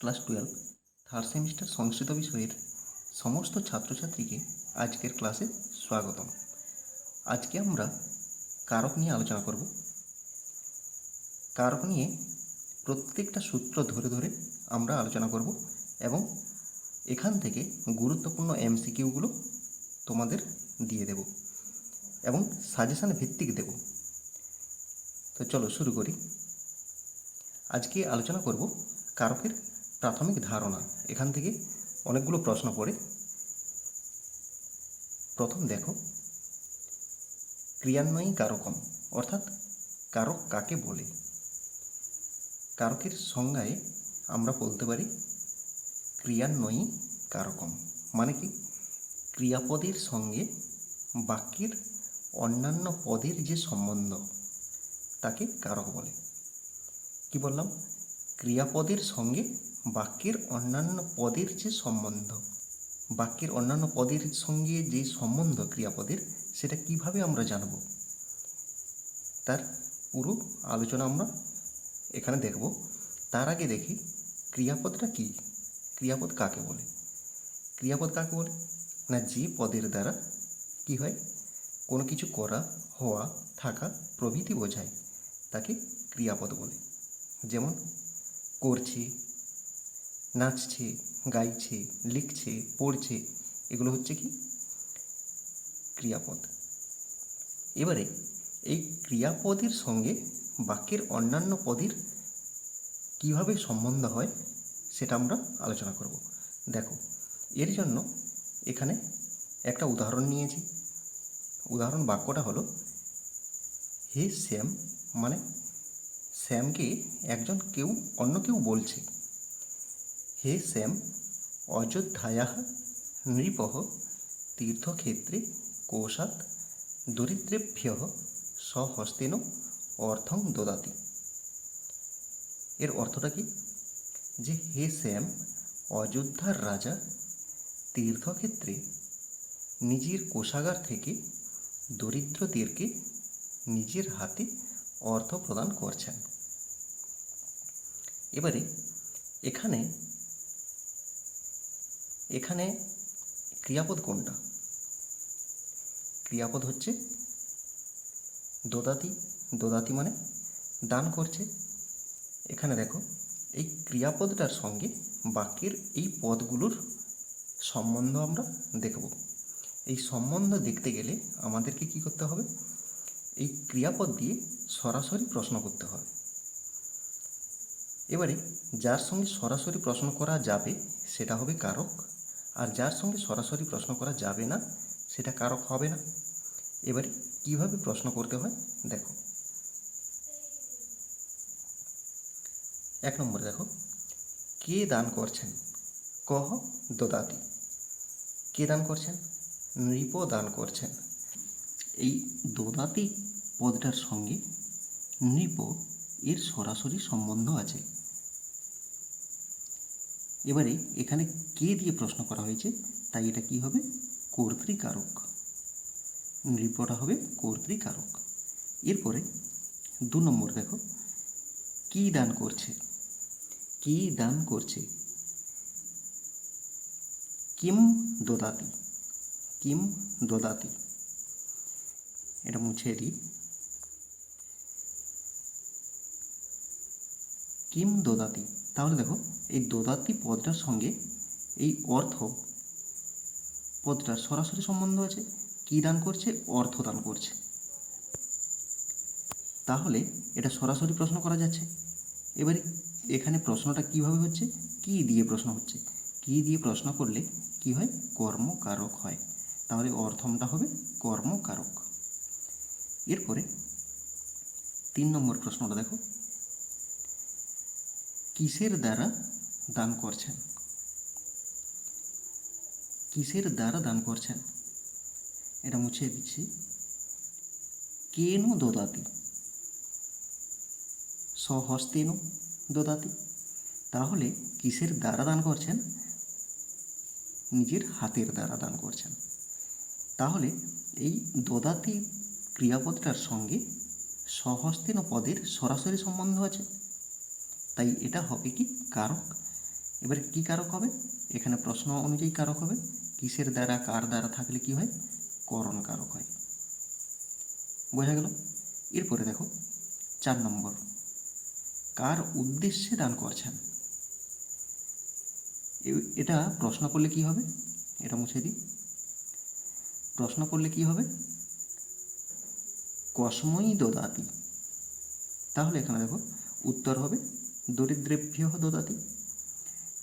Class 12 third semester সংস্কৃত বিষয়ের সমস্ত ছাত্রছাত্রীকে আজকের ক্লাসে স্বাগতম। আজকে আমরা কারক নিয়ে আলোচনা করব। কারক নিয়ে প্রত্যেকটা সূত্র ধরে ধরে আমরা আলোচনা করব এবং এখান থেকে গুরুত্বপূর্ণ এমসিকিউগুলো তোমাদের দিয়ে দেব এবং সাজেশন ভিত্তিক দেব। তো চলো শুরু করি। আজকে আলোচনা করব কারকের প্রাথমিক ধারণা। এখান থেকে অনেকগুলো প্রশ্ন পড়ে। প্রথম দেখো, ক্রিয়ান্বয়ী কারকম অর্থাৎ কারক কাকে বলে? কারকের সংজ্ঞায় আমরা বলতে পারি ক্রিয়ান্বয়ী কারকম মানে কি, ক্রিয়াপদের সঙ্গে বাক্যের অন্যান্য পদের যে সম্বন্ধ তাকে কারক বলে। কি বললাম? ক্রিয়াপদের সঙ্গে বাক্যের অন্যান্য পদের যে সম্বন্ধ, বাক্যের অন্যান্য পদের সঙ্গে যে সম্বন্ধ ক্রিয়াপদের, সেটা কিভাবে আমরা জানব, তার পুরো আলোচনা আমরা এখানে দেখব। তার আগে দেখি ক্রিয়াপদটা কি, ক্রিয়াপদ কাকে বলে। ক্রিয়াপদ কাকে বলে না, যে পদের দ্বারা কি হয়, কোনো কিছু করা, হওয়া, থাকা প্রভৃতি বোঝায় তাকে ক্রিয়াপদ বলে। যেমন করছে, নাচছে, গাইছে, লিখছে, পড়ছে, এগুলো হচ্ছে কি ক্রিয়াপদ। এবারে এই ক্রিয়াপদের সঙ্গে বাক্যের অন্যান্য পদের কিভাবে সম্বন্ধ হয় সেটা আমরা আলোচনা করব। দেখো, এর জন্য এখানে একটা উদাহরণ নিয়েছি। উদাহরণ বাক্যটা হলো, হে শ্যাম, মানে শ্যামকে অন্য কেউ বলছে, হে শ্যাম অযোধ্যায়াঃ নৃপঃ তীর্থক্ষেত্রে কোশাৎ দরিদ্রেভ্যঃ স্বহস্তেন অর্থং দদাতি। এর অর্থটা কি? যে হে শ্যাম, অযোধ্যার রাজা তীর্থক্ষেত্রে নিজের কোষাগার থেকে দরিদ্রদেরকে নিজের হাতে অর্থ প্রদান করছেন। এবারে এখানে এখানে ক্রিয়াপদ কোনটা? ক্রিয়াপদ হচ্ছে দদাতি। দদাতি মানে দান করছে। এখানে দেখো, এই ক্রিয়াপদটার সঙ্গে বাক্যের এই পদগুলোর সম্বন্ধ আমরা দেখব। এই সম্বন্ধ দেখতে গেলে আমাদেরকে কি করতে হবে? এই ক্রিয়াপদ দিয়ে সরাসরি প্রশ্ন করতে হবে। এবারে যার সঙ্গে সরাসরি প্রশ্ন করা যাবে সেটা হবে কারক, আর যার সঙ্গে সরাসরি প্রশ্ন করা যাবে না সেটা কারক হবে না। এবারে কিভাবে প্রশ্ন করতে হয় দেখো। 1 নম্বরে দেখো, কে দান করছেন? কহ দদাতি। কে দান করছেন? নৃপ দান করছেন। এই দদাতি পদটার সঙ্গে নৃপ এর সরাসরি সম্বন্ধ আছে। এবারে এখানে কে দিয়ে প্রশ্ন করা হয়েছে, তাই এটা কি হবে? কর্তৃকারক। নৃপটা হবে কর্তৃকারক। এরপরে 2 নম্বর দেখো, কি দান করছে? কি দান করছে? কিম দদাতি। কিম দদাতি, এটা মুছে দিই। কিম দদাতি, তাহলে দেখো এই দদাতি পদটার সঙ্গে এই অর্থ পদটার সরাসরি সম্বন্ধ আছে। কি দান করছে? অর্থ দান করছে। তাহলে এটা সরাসরি প্রশ্ন করা যাচ্ছে। এবারে এখানে প্রশ্নটা কিভাবে হচ্ছে? কি দিয়ে প্রশ্ন হচ্ছে। কি দিয়ে প্রশ্ন করলে কি হয়? কর্মকারক হয়। তাহলে অর্থমটা হবে কর্মকারক। এরপরে 3 নম্বর প্রশ্নটা দেখো, কিসের দ্বারা দান করছেন? কিসের দ্বারা দান করছেন? এটা মুছে দিচ্ছি। কেন দদাতি? স্বহস্তেন দদাতি। তাহলে কিসের দ্বারা দান করছেন? নিজের হাতের দ্বারা দান করছেন। তাহলে এই দদাতি ক্রিয়াপদটার সঙ্গে স্বহস্তেন পদের সরাসরি সম্বন্ধ আছে, তাই এটা হবে কি কারক। এবারে কি কারক হবে? এখানে প্রশ্ন অনুযায়ী কারক হবে। কিসের দ্বারা, কার দ্বারা থাকলে কি হয়? করণ কারক হয়। বোঝা গেল? এরপরে দেখো 4 নম্বর, কার উদ্দেশ্যে দান করছেন। এটা প্রশ্ন করলে কি হবে? এটা মুছে দিই। প্রশ্ন করলে কি হবে? কসময়ী দদাতি। তাহলে এখানে দেখো উত্তর হবে দরিদ্রেভ্য দদাতি।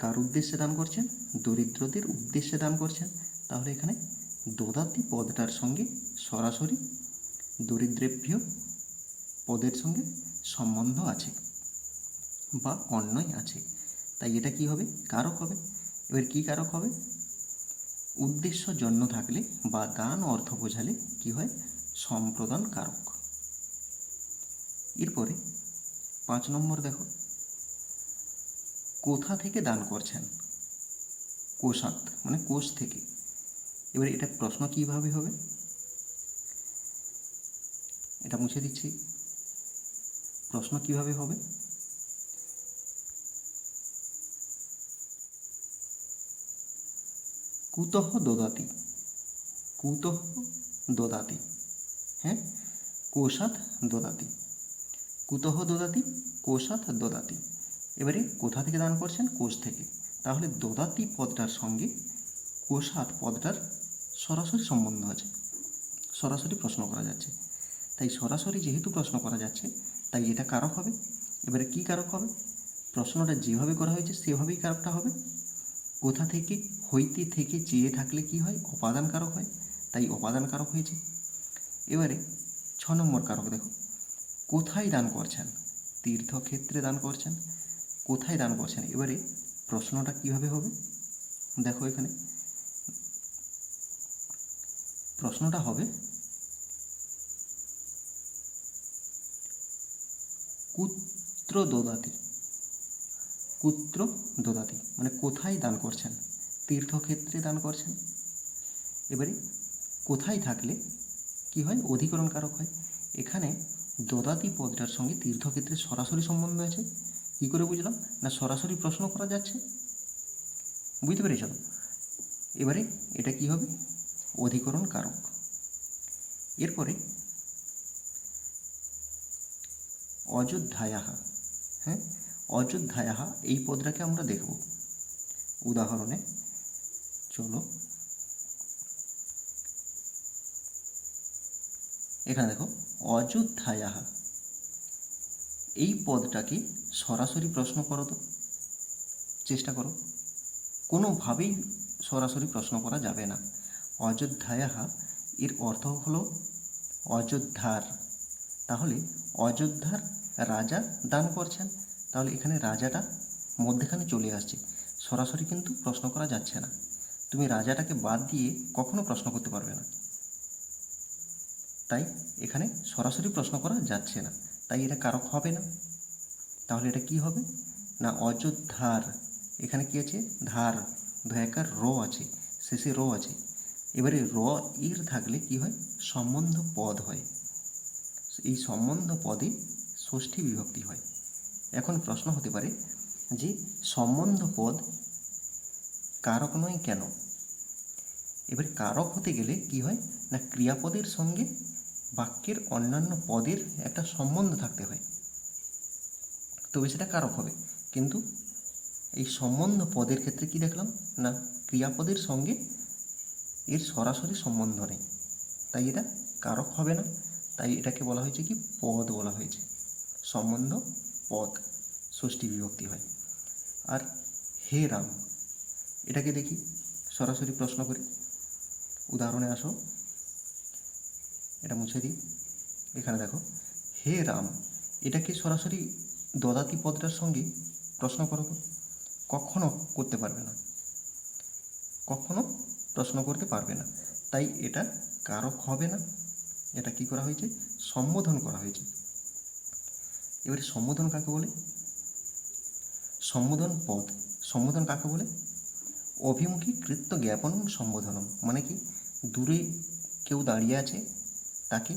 কার উদ্দেশ্যে দান করছেন? দরিদ্রদের উদ্দেশ্যে দান করছেন। তাহলে এখানে দদাতি পদটার সঙ্গে সরাসরি দরিদ্রেভ্য পদের সঙ্গে সম্বন্ধ আছে বা অন্যই আছে, তাই এটা কি হবে? কারক হবে। এবার কি কারক হবে? উদ্দেশ্য জন্য থাকলে বা দান অর্থ বোঝালে কি হয়? সম্প্রদান কারক। এরপরে 5 নম্বর দেখো, কোথা থেকে দান করছেন? কোষাৎ মানে কোষ থেকে। এবার এটা প্রশ্ন কিভাবে হবে? এটা মুছে দিচ্ছি। প্রশ্ন কিভাবে হবে? কুতঃ দদাতি, কুতঃ দদাতি, হ্যাঁ, কোষাৎ দদাতি, কুতঃ দদাতি, কোষাৎ দদাতি। এবারে কোথা থেকে দান করছেন? কোষ থেকে। তাহলে দদাতি পদটার সঙ্গে কোষাৎ পদটার সরাসরি সম্বন্ধ আছে, সরাসরি প্রশ্ন করা যাচ্ছে। তাই সরাসরি যেহেতু প্রশ্ন করা যাচ্ছে, তাই এটা কারক হবে। এবারে কি কারক হবে? প্রশ্নটা যেভাবে করা হয়েছে সেভাবেই কারকটা হবে। কোথা থেকে, হইতে থেকে চেয়ে থাকলে কি হয়? অপাদান কারক হয়, তাই অপাদান কারক হয়েছে। এবারে 6 নম্বর কারক দেখো, কোথায় দান করছেন? তীর্থক্ষেত্রে দান করছেন। কোথায় দান করছেন? এবারে প্রশ্নটা কিভাবে হবে? দেখো এখানে প্রশ্নটা হবে কুত্র দদাতি, কুত্র দদাতি মানে কোথায় দান করছেন? তীর্থক্ষেত্রে দান করছেন। এবারে কোথায় থাকলে কি হয়? অধিকরণ কারক হয়। এখানে দদাতি পদটার সঙ্গে তীর্থক্ষেত্রের সরাসরি সম্বন্ধ আছে। কী করে বুঝলাম? না সরাসরি প্রশ্ন করা যাচ্ছে, বুঝতে পেরেছ? এবারে এটা কি হবে? অধিকরণ কারক। এরপরে অযোধ্যায়াহা, হ্যাঁ, অযোধ্যায়াহা এই পদটাকে আমরা দেখব উদাহরণে। চলো এখানে দেখো, অযোধ্যায়াহা এই পদটাকে সরাসরি প্রশ্ন করো তো, চেষ্টা করো। কোনোভাবেই সরাসরি প্রশ্ন করা যাবে না। অযোধ্যায়াহা এর অর্থ হলো অযোধ্যার। তাহলে অযোধ্যার রাজা দান করছেন। তাহলে এখানে রাজাটা মধ্যেখানে চলে আসছে, সরাসরি কিন্তু প্রশ্ন করা যাচ্ছে না। তুমি রাজাটাকে বাদ দিয়ে কখনো প্রশ্ন করতে পারবে না, তাই এখানে সরাসরি প্রশ্ন করা যাচ্ছে না, তাই এটা কারক হবে না। তাহলে এটা কি হবে? না অযোধ্যার, এখানে কি আছে? ধার, ধয়াকার র আছে, শেষে র আছে। এবারে র ইর থাকলে কি হয়? সম্বন্ধ পদ হয়। এই সম্বন্ধ পদে ষষ্ঠী বিভক্তি হয়। এখন প্রশ্ন হতে পারে যে সম্বন্ধ পদ কারক নয় কেন? এবারে কারক হতে গেলে কি হয়? না ক্রিয়াপদের সঙ্গে বাক্যের অন্যান্য পদের একটা সম্বন্ধ থাকতে হয়, তবে সেটা কারক হবে। কিন্তু এই সম্বন্ধ পদের ক্ষেত্রে কি দেখলাম? না ক্রিয়াপদের সঙ্গে এর সরাসরি সম্বন্ধ নেই, তাই এটা কারক হবে না। তাই এটাকে বলা হয়েছে কি? পদ বলা হয়েছে। সম্বন্ধ পদ, ষষ্ঠী বিভক্তি হয়। আর হে রাম, এটাকে দেখি সরাসরি প্রশ্ন করি, উদাহরণে আসো। এটা মুছে দিই। এখানে দেখো হে রাম, এটাকে সরাসরি দদাতি পদটার সঙ্গে প্রশ্ন করো তো, কখনো করতে পারবে না, কখনো প্রশ্ন করতে পারবে না, তাই এটা কারক হবে না। এটা কি করা হয়েছে? সম্বোধন করা হয়েছে। এবারে সম্বোধন কাকে বলে? সম্বোধন পদ। সম্বোধন কাকে বলে? অভিমুখী কৃত্য জ্ঞাপন সম্বোধনম, মানে কি? দূরে কেউ দাঁড়িয়ে আছে, তাকে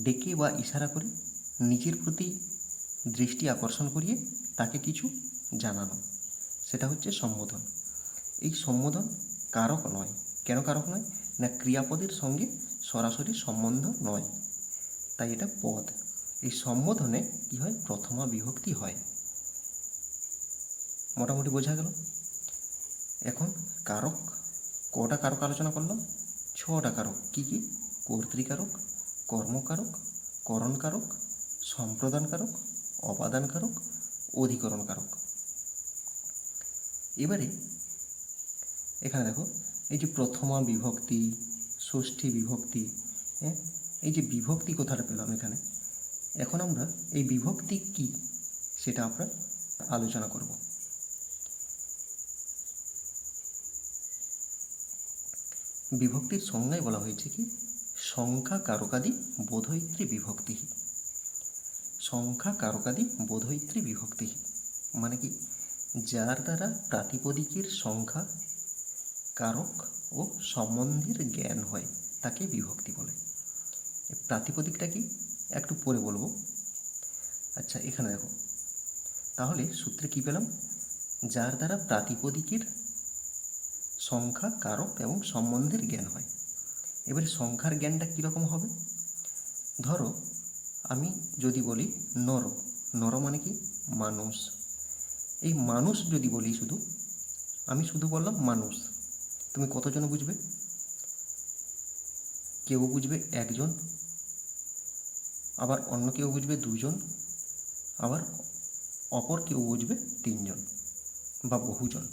ডেকে বা ইশারা করে নিজের প্রতি দৃষ্টি আকর্ষণ করিয়ে তাকে কিছু জানানো, সেটা হচ্ছে সম্বোধন। এই সম্বোধন কারক নয়। কেন কারক নয়? না ক্রিয়াপদের সঙ্গে সরাসরি সম্বন্ধ নয়, তাই এটা পদ। এই সম্বোধনে কী হয়? প্রথমা বিভক্তি হয়। মোটামুটি বোঝা গেল। এখন কারক, কটা কারক আলোচনা করলাম? 6টা কারক। কী কী? কর্তৃকারক, কর্মকারক, করণকারক, সম্প্রদানকারক, অপাদানকারক, অধিকরণকারক। এবারে এখানে দেখো, এই যে প্রথমা বিভক্তি, ষষ্ঠী বিভক্তি, হ্যাঁ, এই যে বিভক্তি কথাটা পেলাম এখানে, এখন আমরা এই বিভক্তি কি সেটা আমরা আলোচনা করব। বিভক্তির সংজ্ঞায় বলা হয়েছে কি? সংখ্যা কারকাদি বোধয়িত্রী বিভক্তি। সংখ্যা কারকাদি বোধয়িত্রী বিভক্তি মানে কি? যার দ্বারা প্রাতিপদিকের সংখ্যা, কারক ও সম্বন্ধের জ্ঞান হয় তাকে বিভক্তি বলে। প্রাতিপদিকটা কি একটু পরে বলবো। আচ্ছা, এখানে দেখো, তাহলে সূত্রে কি পেলাম? যার দ্বারা প্রাতিপদিকের সংখ্যা, কারক এবং সম্বন্ধের জ্ঞান হয়। এবারে সংখ্যার জ্ঞানটা কীরকম হবে? ধরো আমি যদি বলি নর, নর মানে কি? মানুষ। এই মানুষ যদি বলি, শুধু আমি শুধু বললাম মানুষ, তুমি কতজন বুঝবে? কেউ বুঝবে একজন, আবার অন্য কেউ বুঝবে দুজন, আবার অপর কেউ বুঝবে তিনজন বা বহুজন।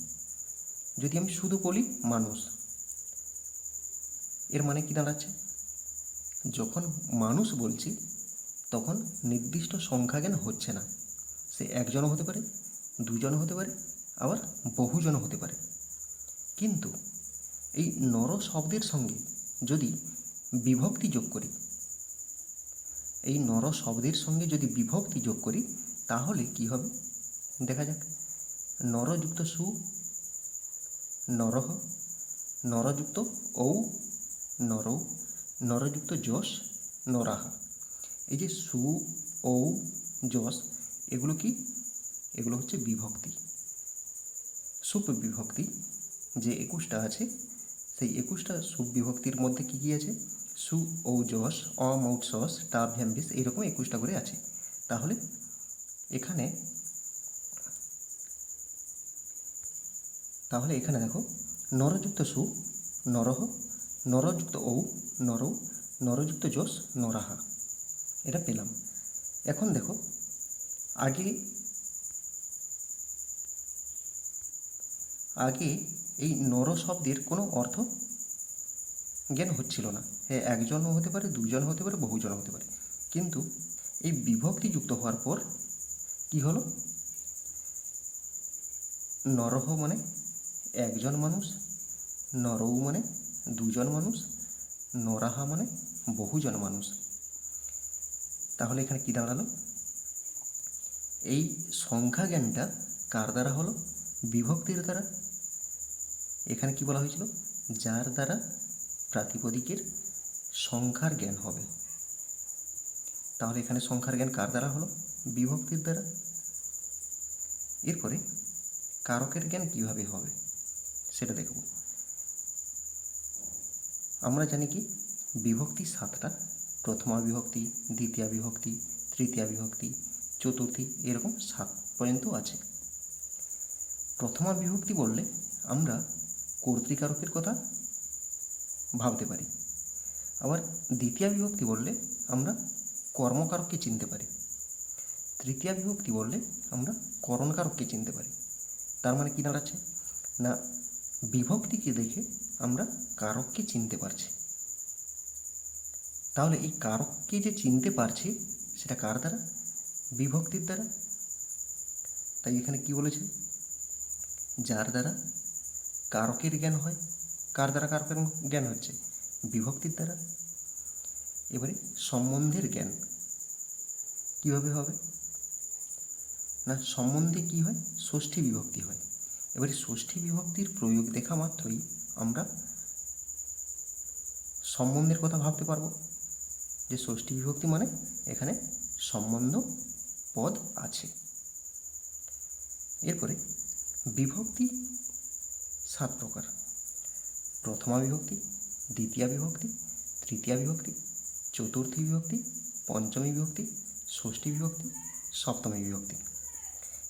যদি আমি শুধু বলি মানুষ, এর মানে কি দাঁড়াচ্ছে? যখন মানুষ বলছি তখন নির্দিষ্ট সংখ্যাজ্ঞান হচ্ছে না। সে একজনও হতে পারে, দুজনও হতে পারে, আবার বহুজনও হতে পারে। কিন্তু এই নর শব্দের সঙ্গে যদি বিভক্তি যোগ করি, এই নর শব্দের সঙ্গে যদি বিভক্তি যোগ করি তাহলে কি হবে দেখা যাক। নরযুক্ত সু নরহ, নরযুক্ত ঔ নরৌ, নরযুক্ত যশ নরাহা। এই যে সু, ঔ, যশ, এগুলো কি? এগুলো হচ্ছে বিভক্তি, সুপ বিভক্তি। যে 21টা আছে সেই 21টা সুপ বিভক্তির মধ্যে কী কী আছে? সু, ঔ, যশ, অমৌট, সস, টাভ, ভ্যাম্বিস, এইরকম 21টা করে আছে। তাহলে এখানে দেখো, নরযুক্ত সু নরহ, নরযুক্ত ঔ নরৌ, নরযুক্ত যশ নরাহা, এটা পেলাম। এখন দেখো, আগে এই নর শব্দের কোনো অর্থ জ্ঞান হচ্ছিল না। হ্যাঁ, একজনও হতে পারে, দুজন হতে পারে, বহুজন হতে পারে। কিন্তু এই বিভক্তি যুক্ত হওয়ার পর কি হলো? নরহ মানে একজন মানুষ, নরৌ মানে দুজন মানুষ, নরাহা মানে বহুজন মানুষ। তাহলে এখানে কি দাঁড়ালো? এই সংখ্যা জ্ঞানটা কার দ্বারা হলো? বিভক্তির দ্বারা। এখানে কি বলা হয়েছিল? যার দ্বারা প্রাতিপদিকের সংখ্যার জ্ঞান হবে। তাহলে এখানে সংখ্যার জ্ঞান কার দ্বারা হলো? বিভক্তির দ্বারা। এরপরে কারকের জ্ঞান কিভাবে হবে সেটা দেখব। আমরা জানি কি বিভক্তি 7টা। প্রথমা বিভক্তি, দ্বিতীয়া বিভক্তি, তৃতীয়া বিভক্তি, চতুর্থী, এরকম 7 পর্যন্ত আছে। প্রথমা বিভক্তি বললে আমরা কর্তৃকারকের কথা ভাবতে পারি, আবার দ্বিতীয়া বিভক্তি বললে আমরা কর্মকারককে চিনতে পারি, তৃতীয়া বিভক্তি বললে আমরা করণকারককে চিনতে পারি। তার মানে কি দাঁড়াচ্ছে? না বিভক্তিকে দেখে আমরা কারককে চিনতে পারছি। তাহলে এই কারককে যে চিনতে পারছি সেটা কার দ্বারা? বিভক্তির দ্বারা। তাই এখানে কি বলেছে? যার দ্বারা কারকের জ্ঞান হয়। কার দ্বারা কারকের জ্ঞান হচ্ছে? বিভক্তির দ্বারা। এবারে সম্বন্ধের জ্ঞান কীভাবে হবে? না সম্বন্ধে কি হয়? ষষ্ঠী বিভক্তি হয়। এবারে ষষ্ঠী বিভক্তির প্রয়োগ দেখা মাত্রই আমরা সম্বন্ধের কথা ভাবতে পারবো যে ষষ্ঠী বিভক্তি মানে এখানে সম্বন্ধ পদ আছে। এরপরে বিভক্তি 7 প্রকার: প্রথমা বিভক্তি, দ্বিতীয়া বিভক্তি, তৃতীয়া বিভক্তি, চতুর্থী বিভক্তি, পঞ্চমী বিভক্তি, ষষ্ঠী বিভক্তি, সপ্তমী বিভক্তি।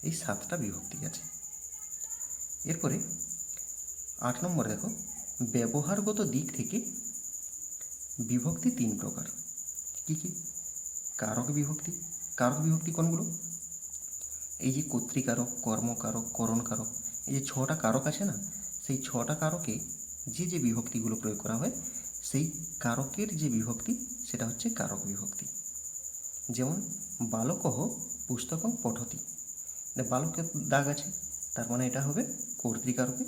এই 7টা বিভক্তি আছে। এরপরে 8 নম্বর দেখো, ব্যবহারগত দিক থেকে বিভক্তি 3 প্রকার। কী কী? কারক বিভক্তি। কারক বিভক্তি কোনগুলো? এই যে কর্তৃকারক, কর্মকারক, করণকারক, এই যে 6টা কারক আছে না, সেই 6টা কারকে যে যে বিভক্তিগুলো প্রয়োগ করা হয়, সেই কারকের যে বিভক্তি সেটা হচ্ছে কারক বিভক্তি। যেমন বালকঃ পুস্তকং পঠতি, বালকের দাগ আছে, তার মানে এটা হবে কর্তৃকারকে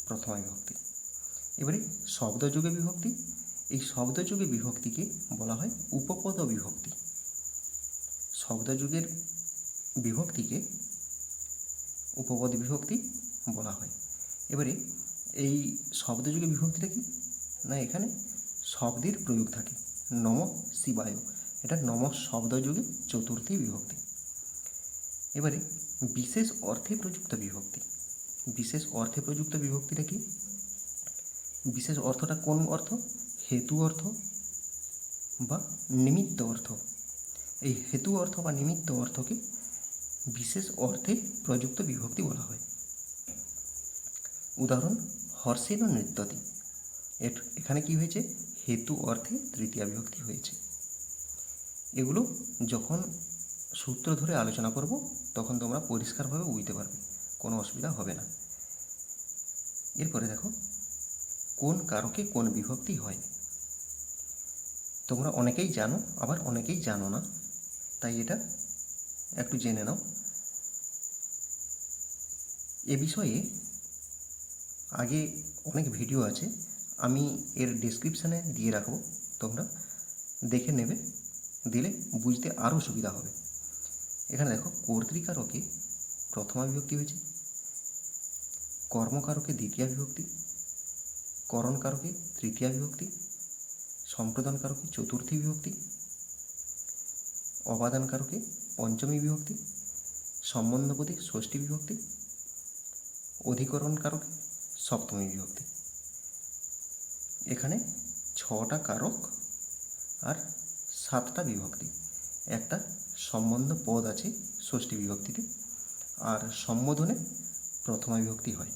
প্রথমা বিভক্তি। এবারে শব্দযোগে বিভক্তি। এই শব্দযোগে বিভক্তিকে বলা হয় উপপদ বিভক্তি। শব্দযোগের বিভক্তিকে উপপদ বিভক্তি বলা হয়। এবারে এই শব্দযোগে বিভক্তিটা কি না, এখানে শব্দের প্রয়োগ থাকে। নম শিবায়, এটা নম শব্দযোগে চতুর্থী বিভক্তি। এবারে বিশেষ অর্থে প্রযুক্ত বিভক্তি। বিশেষ অর্থে প্রযুক্ত বিভক্তিটা কি? বিশেষ অর্থটা কোন অর্থ? হেতু অর্থ বা নিমিত্ত অর্থ। এই হেতু অর্থ বা নিমিত্ত অর্থকে বিশেষ অর্থে প্রযুক্ত বিভক্তি বলা হয়। উদাহরণ হর্ষেন নৃত্যতি, এখানে কি হয়েছে? হেতু অর্থে তৃতীয়া বিভক্তি হয়েছে। এগুলো যখন সূত্র ধরে আলোচনা করব তখন তোমরা পরিষ্কারভাবে বুঝতে পারবে, কোনো অসুবিধা হবে না। এরপরে দেখো, কোন কারকে কোন বিভক্তি হয়। তোমরা অনেকেই জানো, আবার অনেকেই জানো না, তাই এটা একটু জেনে নাও। এ বিষয়ে আগে অনেক ভিডিও আছে, আমি এর ডেসক্রিপশানে দিয়ে রাখবো, তোমরা দেখে নেবে, দিলে বুঝতে আরও সুবিধা হবে। এখানে দেখো, কর্তৃকারকে প্রথমা বিভক্তি হয়েছে, কর্মকারকে দ্বিতীয়া বিভক্তি, করণকারকে তৃতীয়া বিভক্তি, সম্প্রদানকারকে চতুর্থী বিভক্তি, অবাদানকারকে পঞ্চমী বিভক্তি, সম্বন্ধপদে ষষ্ঠী বিভক্তি, অধিকরণকারকে সপ্তমী বিভক্তি। এখানে 6টা কারক আর 7টা বিভক্তি। একটা সম্বন্ধ পদ আছে ষষ্ঠী বিভক্তিতে, আর সম্বোধনে প্রথমা বিভক্তি হয়।